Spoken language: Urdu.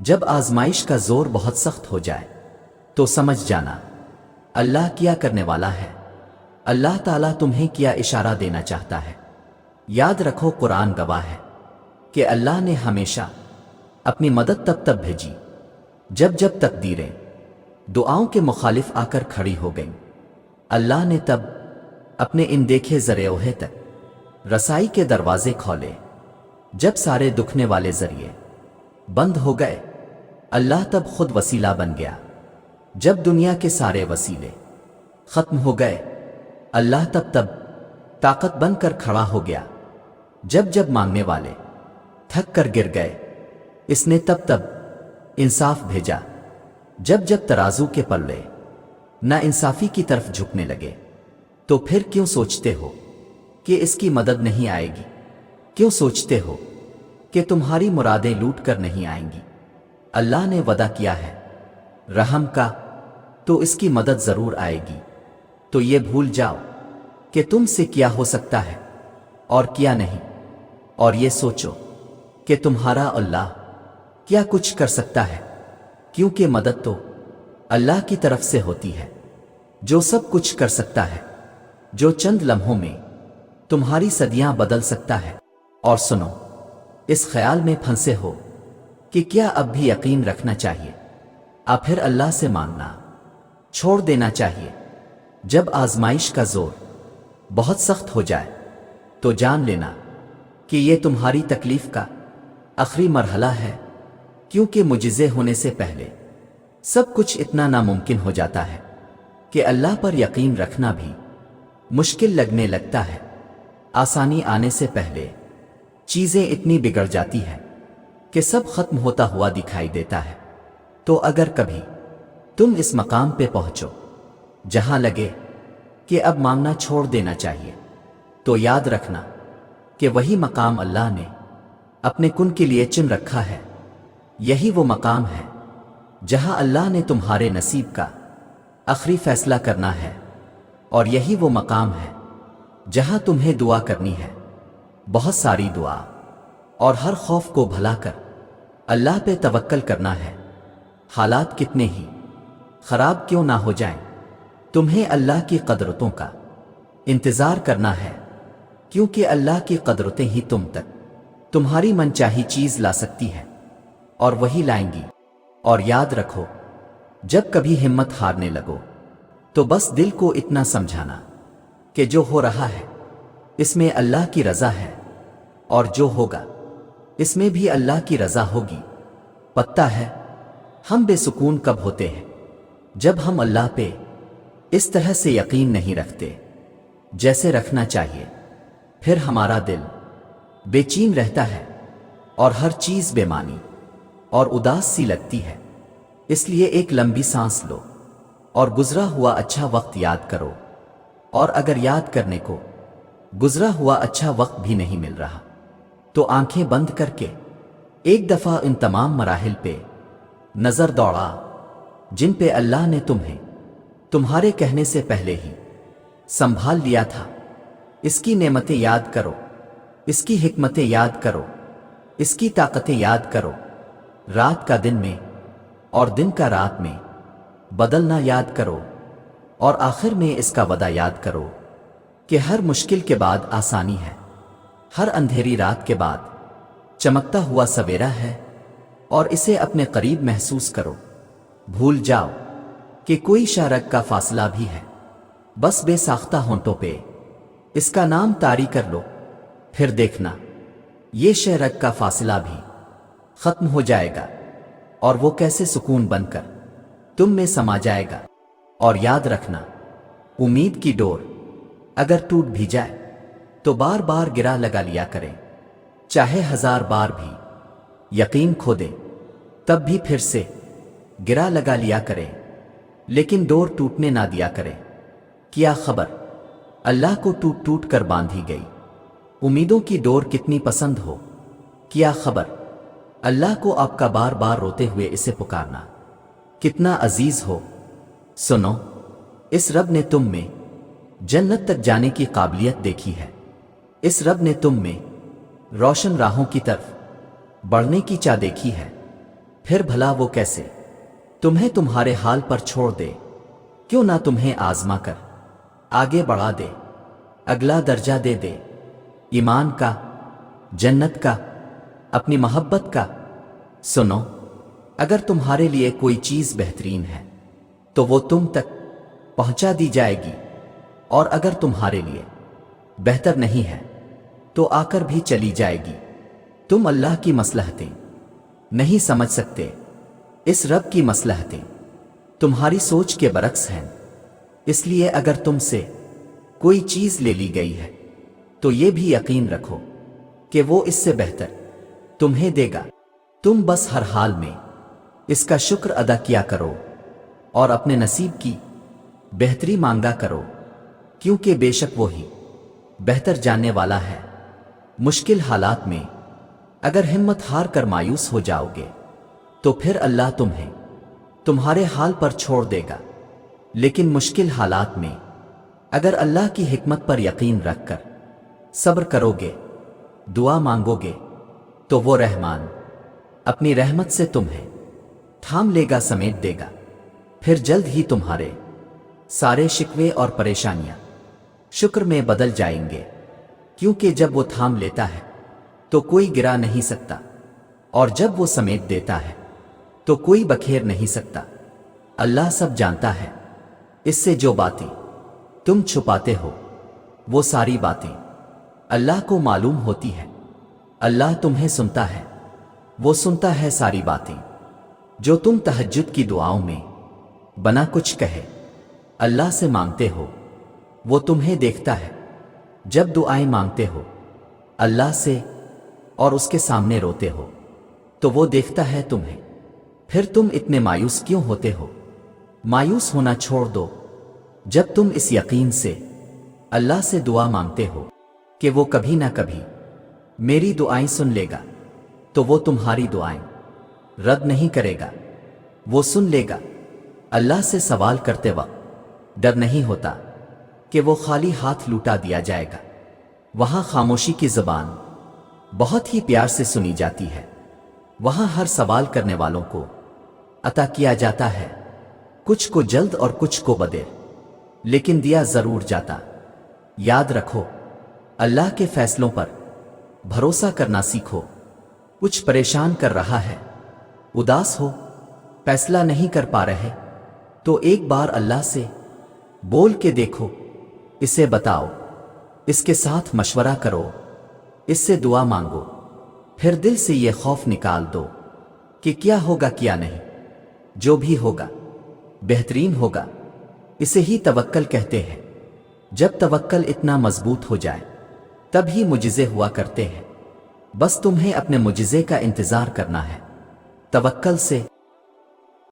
جب آزمائش کا زور بہت سخت ہو جائے تو سمجھ جانا اللہ کیا کرنے والا ہے۔ اللہ تعالیٰ تمہیں کیا اشارہ دینا چاہتا ہے۔ یاد رکھو قرآن گواہ ہے کہ اللہ نے ہمیشہ اپنی مدد تب بھیجی جب تقدیریں دعاؤں کے مخالف آ کر کھڑی ہو گئیں۔ اللہ نے تب اپنے ان دیکھے ذریعے تک رسائی کے دروازے کھولے جب سارے دکھنے والے ذریعے بند ہو گئے۔ اللہ تب خود وسیلہ بن گیا جب دنیا کے سارے وسیلے ختم ہو گئے۔ اللہ تب طاقت بن کر کھڑا ہو گیا جب مانگنے والے تھک کر گر گئے۔ اس نے تب انصاف بھیجا جب ترازو کے پلے نا انصافی کی طرف جھکنے لگے۔ تو پھر کیوں سوچتے ہو کہ اس کی مدد نہیں آئے گی؟ کیوں سوچتے ہو کہ تمہاری مرادیں لوٹ کر نہیں آئیں گی؟ اللہ نے وعدہ کیا ہے رحم کا، تو اس کی مدد ضرور آئے گی۔ تو یہ بھول جاؤ کہ تم سے کیا ہو سکتا ہے اور کیا نہیں، اور یہ سوچو کہ تمہارا اللہ کیا کچھ کر سکتا ہے، کیونکہ مدد تو اللہ کی طرف سے ہوتی ہے جو سب کچھ کر سکتا ہے، جو چند لمحوں میں تمہاری صدیاں بدل سکتا ہے۔ اور سنو، اس خیال میں پھنسے ہو کہ کیا اب بھی یقین رکھنا چاہیے، پھر اللہ سے مانگنا چھوڑ دینا چاہیے۔ جب آزمائش کا زور بہت سخت ہو جائے تو جان لینا کہ یہ تمہاری تکلیف کا آخری مرحلہ ہے، کیونکہ معجزے ہونے سے پہلے سب کچھ اتنا ناممکن ہو جاتا ہے کہ اللہ پر یقین رکھنا بھی مشکل لگنے لگتا ہے۔ آسانی آنے سے پہلے چیزیں اتنی بگڑ جاتی ہیں کہ سب ختم ہوتا ہوا دکھائی دیتا ہے۔ تو اگر کبھی تم اس مقام پہ پہنچو جہاں لگے کہ اب مانگنا چھوڑ دینا چاہیے، تو یاد رکھنا کہ وہی مقام اللہ نے اپنے کن کے لیے چن رکھا ہے۔ یہی وہ مقام ہے جہاں اللہ نے تمہارے نصیب کا آخری فیصلہ کرنا ہے، اور یہی وہ مقام ہے جہاں تمہیں دعا کرنی ہے، بہت ساری دعا، اور ہر خوف کو بھلا کر اللہ پہ توکل کرنا ہے۔ حالات کتنے ہی خراب کیوں نہ ہو جائیں، تمہیں اللہ کی قدرتوں کا انتظار کرنا ہے، کیونکہ اللہ کی قدرتیں ہی تم تک تمہاری من چاہی چیز لا سکتی ہے، اور وہی لائیں گی۔ اور یاد رکھو، جب کبھی ہمت ہارنے لگو تو بس دل کو اتنا سمجھانا کہ جو ہو رہا ہے اس میں اللہ کی رضا ہے، اور جو ہوگا اس میں بھی اللہ کی رضا ہوگی۔ پتہ ہے ہم بے سکون کب ہوتے ہیں؟ جب ہم اللہ پہ اس طرح سے یقین نہیں رکھتے جیسے رکھنا چاہیے، پھر ہمارا دل بے چین رہتا ہے اور ہر چیز بے معنی اور اداس سی لگتی ہے۔ اس لیے ایک لمبی سانس لو اور گزرا ہوا اچھا وقت یاد کرو، اور اگر یاد کرنے کو گزرا ہوا اچھا وقت بھی نہیں مل رہا تو آنکھیں بند کر کے ایک دفعہ ان تمام مراحل پہ نظر دوڑا جن پہ اللہ نے تمہیں تمہارے کہنے سے پہلے ہی سنبھال لیا تھا۔ اس کی نعمتیں یاد کرو، اس کی حکمتیں یاد کرو، اس کی طاقتیں یاد کرو۔ رات کا دن میں اور دن کا رات میں بدلنا یاد کرو، اور آخر میں اس کا وعدہ یاد کرو کہ ہر مشکل کے بعد آسانی ہے، ہر اندھیری رات کے بعد چمکتا ہوا سویرا ہے، اور اسے اپنے قریب محسوس کرو۔ بھول جاؤ کہ کوئی شرک کا فاصلہ بھی ہے، بس بے ساختہ ہونٹوں پہ اس کا نام طاری کر لو، پھر دیکھنا یہ شرک کا فاصلہ بھی ختم ہو جائے گا، اور وہ کیسے سکون بن کر تم میں سما جائے گا۔ اور یاد رکھنا، امید کی ڈور اگر ٹوٹ بھی جائے تو بار بار گرا لگا لیا کریں، چاہے 1000 بار بھی یقین کھو دے تب بھی پھر سے گرا لگا لیا کریں، لیکن ڈور ٹوٹنے نہ دیا کریں۔ کیا خبر اللہ کو ٹوٹ ٹوٹ کر باندھی گئی امیدوں کی ڈور کتنی پسند ہو، کیا خبر اللہ کو آپ کا بار بار روتے ہوئے اسے پکارنا کتنا عزیز ہو۔ سنو، اس رب نے تم میں جنت تک جانے کی قابلیت دیکھی ہے، اس رب نے تم میں روشن راہوں کی طرف بڑھنے کی چاہ دیکھی ہے، پھر بھلا وہ کیسے تمہیں تمہارے حال پر چھوڑ دے؟ کیوں نہ تمہیں آزما کر آگے بڑھا دے، اگلا درجہ دے دے، ایمان کا، جنت کا، اپنی محبت کا۔ سنو، اگر تمہارے لیے کوئی چیز بہترین ہے تو وہ تم تک پہنچا دی جائے گی، اور اگر تمہارے لیے بہتر نہیں ہے تو آ کر بھی چلی جائے گی۔ تم اللہ کی مصلحتیں نہیں سمجھ سکتے، اس رب کی مصلحتیں تمہاری سوچ کے برعکس ہیں۔ اس لیے اگر تم سے کوئی چیز لے لی گئی ہے تو یہ بھی یقین رکھو کہ وہ اس سے بہتر تمہیں دے گا۔ تم بس ہر حال میں اس کا شکر ادا کیا کرو اور اپنے نصیب کی بہتری مانگا کرو، کیونکہ بے شک وہی بہتر جاننے والا ہے۔ مشکل حالات میں اگر ہمت ہار کر مایوس ہو جاؤ گے تو پھر اللہ تمہیں تمہارے حال پر چھوڑ دے گا، لیکن مشکل حالات میں اگر اللہ کی حکمت پر یقین رکھ کر صبر کرو گے، دعا مانگو گے، تو وہ رحمان اپنی رحمت سے تمہیں تھام لے گا، سمیٹ دے گا۔ پھر جلد ہی تمہارے سارے شکوے اور پریشانیاں شکر میں بدل جائیں گے، کیونکہ جب وہ تھام لیتا ہے تو کوئی گرا نہیں سکتا، اور جب وہ سمیٹ دیتا ہے تو کوئی بکھیر نہیں سکتا۔ اللہ سب جانتا ہے، اس سے جو باتیں تم چھپاتے ہو وہ ساری باتیں اللہ کو معلوم ہوتی ہے۔ اللہ تمہیں سنتا ہے، وہ سنتا ہے ساری باتیں جو تم تہجد کی دعاؤں میں بنا کچھ کہے اللہ سے مانگتے ہو، وہ تمہیں دیکھتا ہے۔ جب دعائیں مانگتے ہو اللہ سے اور اس کے سامنے روتے ہو تو وہ دیکھتا ہے تمہیں۔ پھر تم اتنے مایوس کیوں ہوتے ہو؟ مایوس ہونا چھوڑ دو جب تم اس یقین سے اللہ سے دعا مانگتے ہو کہ وہ کبھی نہ کبھی میری دعائیں سن لے گا، تو وہ تمہاری دعائیں رد نہیں کرے گا، وہ سن لے گا۔ اللہ سے سوال کرتے وقت ڈر نہیں ہوتا کہ وہ خالی ہاتھ لوٹا دیا جائے گا۔ وہاں خاموشی کی زبان بہت ہی پیار سے سنی جاتی ہے، وہاں ہر سوال کرنے والوں کو عطا کیا جاتا ہے، کچھ کو جلد اور کچھ کو بدیر، لیکن دیا ضرور جاتا۔ یاد رکھو، اللہ کے فیصلوں پر بھروسہ کرنا سیکھو۔ کچھ پریشان کر رہا ہے، اداس ہو، فیصلہ نہیں کر پا رہے، تو ایک بار اللہ سے بول کے دیکھو، اسے بتاؤ، اس کے ساتھ مشورہ کرو، اس سے دعا مانگو، پھر دل سے یہ خوف نکال دو کہ کیا ہوگا کیا نہیں، جو بھی ہوگا بہترین ہوگا۔ اسے ہی توکل کہتے ہیں۔ جب توکل اتنا مضبوط ہو جائے تب ہی معجزے ہوا کرتے ہیں، بس تمہیں اپنے معجزے کا انتظار کرنا ہے۔ توکل سے